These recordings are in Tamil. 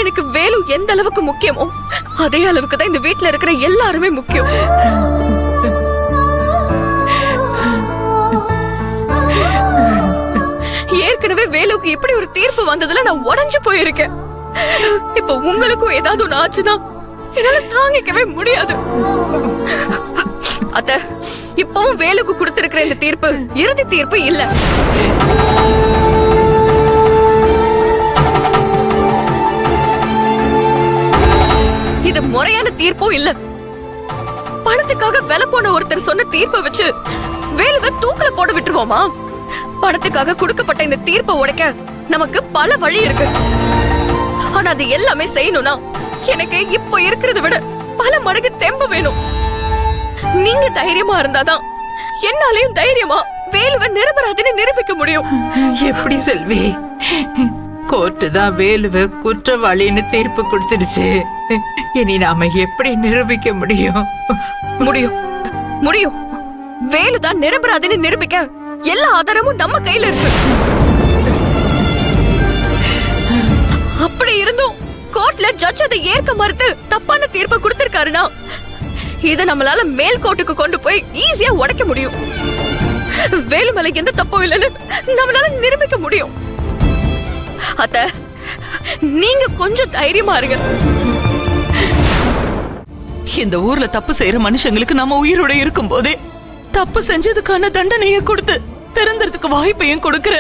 எனக்கு வேலு எந்த அளவுக்கு முக்கியமோ அதே அளவுக்கு தான் இந்த வீட்டுல இருக்கிற எல்லாருமே முக்கியம். ஏற்கனவே வேலுக்கு இப்படி ஒரு தீர்ப்பு வந்ததுல நான் உடைஞ்சு போயிருக்கேன். இப்ப உங்களுக்கும் ஏதாவது ஒண்ணு ஆச்சுன்னா என்னால தாங்கிக்கவே முடியாது. அத்த, இப்பவும் வேலுக்கு கொடுத்திருக்கிற இந்த தீர்ப்பு இறுதி தீர்ப்பு இல்ல. இது முறையான தீர்ப்பும் இல்ல. பணத்துக்காக விலை போன ஒருத்தர் சொன்ன தீர்ப்பை வச்சு வேலுவை தூக்கல போட விட்டுருவோமா? பணத்துக்காக கொடுக்கப்பட்ட இந்த தீர்ப்பை உடைக்க நமக்கு பல வழி இருக்கு. ஆனா அது எல்லாமே செய்யணும்னா எனக்கு இப்போ இருக்கிறத விட பல மடங்கு தெம்பு வேணும். நீங்க தைரியமா இருந்தாதான் என்னாலையும் தைரியமா வேலுவை நிரபராதின்னு நிரூபிக்க முடியும். எப்படி செல்வி? கோர்ட்டு தான் வேலுவை குற்றவாளின்னு தீர்ப்பு கொடுத்துடுச்சு. இனி நாம எப்படி நிரூபிக்க முடியும்? முடியும் முடியும். வேலுதான் நிரபராதின்னு நிரூபிக்க எல்லா ஆதாரமும் நம்ம கையில இருக்கு. அப்படி இருந்தும் கோர்ட்ல ஜட்ஜ் அதை ஏற்க மறுத்து தப்பான தீர்ப்பை கொடுத்திருக்காருன்னா இத நம்மளால மேல் கோர்ட்டுக்கு கொண்டு போய் ஈஸியா உடைக்க முடியும். வேலு மேல எந்த தப்பும் இல்லைன்னு நம்மளால நிரூபிக்க முடியும். அத்த, நீங்க கொஞ்சம் தைரியமா இருங்க. இந்த ஊர்ல தப்பு செய்யற மனுஷங்களுக்கு நம்ம உயிரோட இருக்கும் போதே தப்பு செஞ்சதுக்கான தண்டனையை கொடுத்து திறந்ததுக்கு வாய்ப்பையும் கொடுக்கிற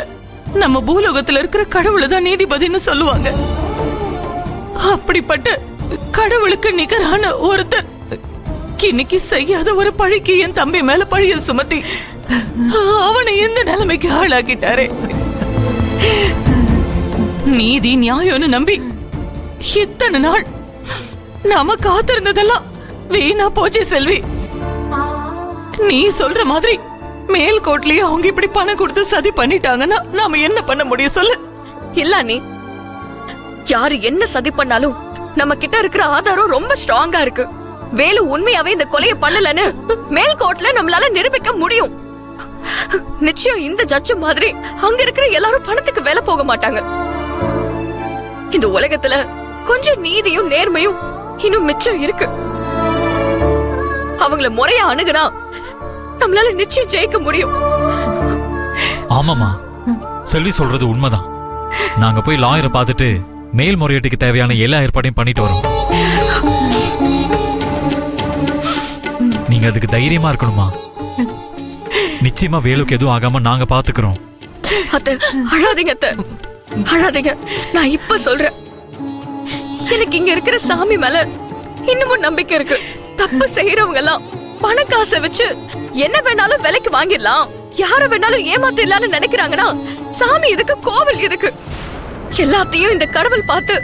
நம்ம பூலோகத்துல இருக்கிற கடவுளை தான் நீதிபதினு சொல்லுவாங்க. அப்படிப்பட்ட கடவுளுக்கு நிகரான ஒருத்தர் இன்னைக்கு செய்யாத ஒரு பழிக்கு என் தம்பி மேல பழிய சுமத்தி அவனை எந்த நிலைமைக்கு ஆளாக்கிட்டாரே. நீதி நியாயம்னு நம்பி இத்தனை நாள் நாம காத்திருந்ததெல்லாம் வீணா போச்சே செல்வி. நீ சொல்ற மாதிரி மேல் கோட்லயே அவங்க இப்படி பணம் கொடுத்து சதி பண்ணிட்டாங்கன்னா நாம என்ன பண்ண முடியும் சொல்லு? இல்ல, நீ யாரு என்ன சதி பண்ணாலும் நம்ம கிட்ட இருக்கிற ஆதாரம் ரொம்ப ஸ்ட்ராங்கா இருக்கு. வேலு உண்மையாவே இந்த கொலையை பண்ணலன்னு மேல் கோர்ட்ல நம்மளால நிரூபிக்க முடியும். நிச்சயம் இந்த ஜட்ஜு மாதிரி அங்க இருக்கிற எல்லாரும் பணத்துக்கு வேலை போக மாட்டாங்க. இந்த உலகத்துல கொஞ்சம் நீதியும் நேர்மையும் இன்னும் மிச்சம் இருக்கு. அவங்கள முறையா அணுகுனா நம்மளால நிச்சயம் ஜெயிக்க முடியும். ஆமாமா, செல்வி சொல்றது உண்மைதான். நாங்க போய் லாயரை பார்த்துட்டு மேல்முறையீட்டுக்கு தேவையான எல்லா ஏற்பாடையும் பண்ணிட்டு வரோம். நீங்க அதுக்கு தைரியமா இருக்கணுமா? நிச்சயமா வேலுக்கு எதுவும் ஆகாம நாங்க பாத்துக்கிறோம். அத்தை, அழாதீங்க அத்தை, அழாதீங்க. நான் இப்ப சொல்றேன், எனக்கு இங்க இருக்கிற சாமி மேல இன்னமும் நம்பிக்கை இருக்கு. தப்பு செய்யறவங்க எல்லாம் பண காசை வச்சு என்ன வேணாலும் விலைக்கு வாங்கிடலாம், யார வேணாலும் ஏமாத்திடலாம்னு நினைக்கிறாங்கன்னா சாமி இதுக்கு கோவில் இருக்கு. எல்லாத்தையும் இந்த கடவுள் பார்த்து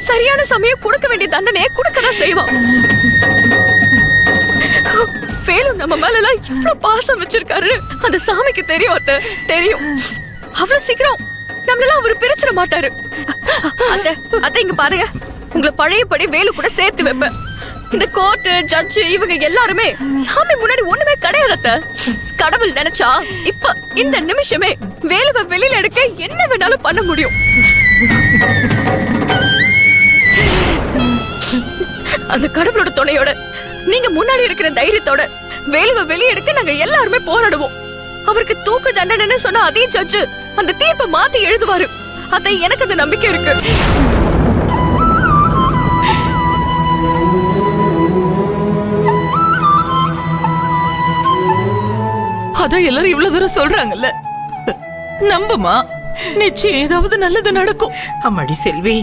சரியான சமயம் கொடுக்க வேண்டிய தண்டனையை கொடுக்கதான் செய்வான். வேலு நம்ம மேல எல்லாம் எவ்வளவு பாசம் வச்சிருக்காரு அந்த சாமிக்கு தெரியும் அத்தை, தெரியும். அவ்வளவு சீக்கிரம் நம்மளால அவரு பிரிச்சிட மாட்டாரு. அத்தை, அத்தை இங்க பாருங்க, உங்களை பழையபடி வேலு கூட சேர்த்து வைப்பேன். இந்த கோர்ட்டு ஜட்ஜு இவங்க எல்லாருமே சாமி முன்னாடி ஒண்ணுமே கிடையாது அத்தை. கடவுள் நினைச்சா இப்ப இந்த நிமிஷமே வேலுவை வெளியில எடுக்க என்ன வேணாலும் பண்ண முடியும். அந்த கடவுளோட துணையோட நீங்க முன்னாடி இருக்கிற தைரியத்தோட வேலுவை வெளியே எடுக்க நாங்க எல்லாருமே போராடுவோம். அவருக்கு தூக்கு தண்டனை சொன்ன அதே ஜட்ஜு அந்த தீர்ப்பை மாத்தி எழுதுவாரு. அத்தை, எனக்கு அந்த நம்பிக்கை இருக்கு. அதான் எல்லாரும் இவ்வளவு தூரம் சொல்றாங்கல்ல, நம்புமா, நிச்சயம் ஏதாவது நல்லது நடக்கும். அம்மாடி செல்வி,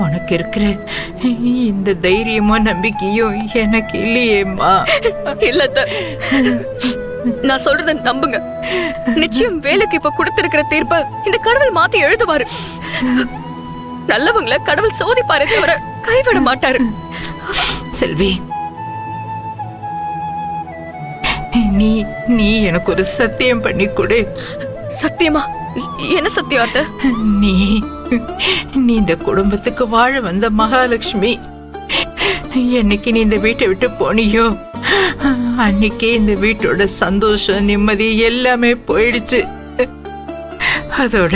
உனக்கு இருக்கிற இந்த தைரியமும் நம்பிக்கையும் எனக்கு இல்லையேம்மா. இல்ல, நான் சொல்றத நம்புங்க. நிச்சயம் வேலுக்கு இப்ப கொடுத்திருக்கிற தீர்ப்ப இந்த கடவுள் மாத்தி எழுதுவாரு. நல்லவங்களை கடவுள் சோதிப்பாரே தவிர கைவிட மாட்டாரு. செல்வி, நீ நீ எனக்கு ஒரு சத்தியம் பண்ணி கொடு. சத்தியமா? என்ன சத்தியம் அத்தை? நீ நீ இந்த குடும்பத்துக்கு வாழ வந்த மகாலட்சுமி. என்னைக்கு நீ இந்த வீட்டை விட்டு போனியோ அன்னைக்கே இந்த வீட்டோட சந்தோஷம் நிம்மதி எல்லாமே போயிடுச்சு. அதோட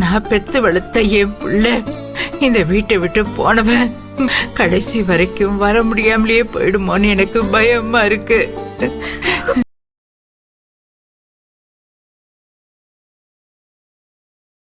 நான் பெத்து வளர்த்த என் புள்ள இந்த வீட்டை விட்டு போனவன் கடைசி வரைக்கும் வர முடியாமலேயே போயிடுமோன்னு எனக்கு பயமா இருக்கு.